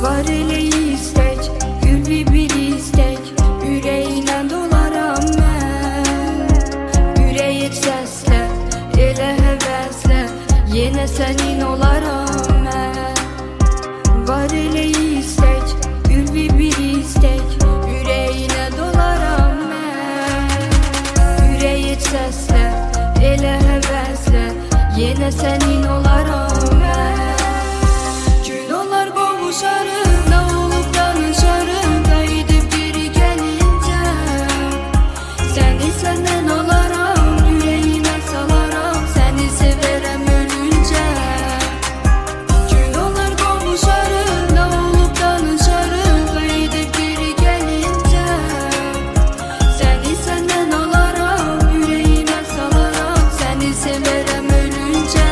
Var elə istek, ülvi bir istek, ürəyinə dolaram mən. Ürəyir səslə, elə həvəslə, yenə sənin olaram mən. Var elə istek, ülvi bir istek, ürəyinə dolaram mən. Ürəyir səslə, elə həvəslə, yenə sənin olaram mən. Gün olar qovuşarıq, nə olub danışarıq, qayıdıb geri gəlincə. Səni səndən alaram, ürəyimə salaram, səni sevərəm ölüncə. Gün olar qovuşarıq, nə olub danışarıq, qayıdıb geri gəlincə. Səni səndən alaram, ürəyimə salaram, səni sevərəm ölüncə.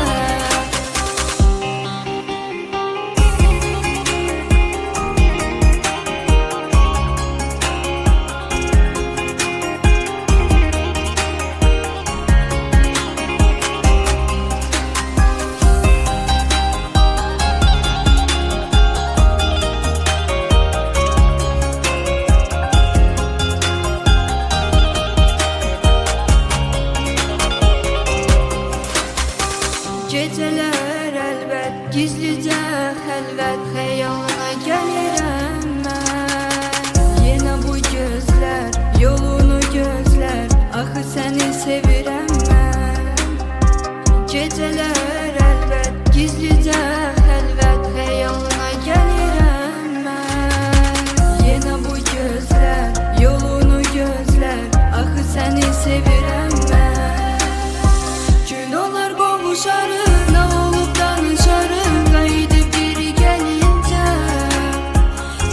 Gecələr əlbət, gizlicə xəlvət, xəyalına gəlirəm mən. Yenə bu gözlər, yolunu gözlər, axı səni sevirəm mən. Gecələr əlbət, gizlicə xəlvət, xəyalına gəlirəm mən. Yenə bu gözlər, yolunu gözlər, axı səni sevirəm mən. Gün olar qovuşarıq, nə olub danışarıq, qayıdıb geri gəlincə.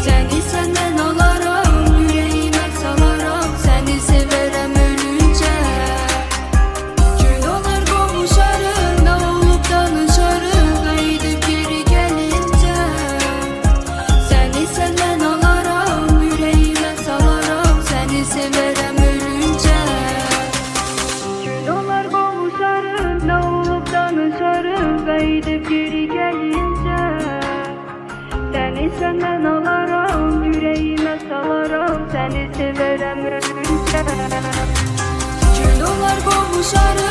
Səni səndən alaram, ürəyimə salaram, səni sevərəm ölüncə. Gün olar qovuşarıq, nə olub danışarıq, qayıdıb geri gəlincə. Səni səndən alaram, ürəyimə salaram, səni sevərəm ölüncə. Gün olar qovuşarıq, nə olub danışarıq, qayıdıb geri gəlincə. Səni səndən alaram, ürəyimə salaram, səni sevərəm ölüncə. Gün olar qovuşarıq.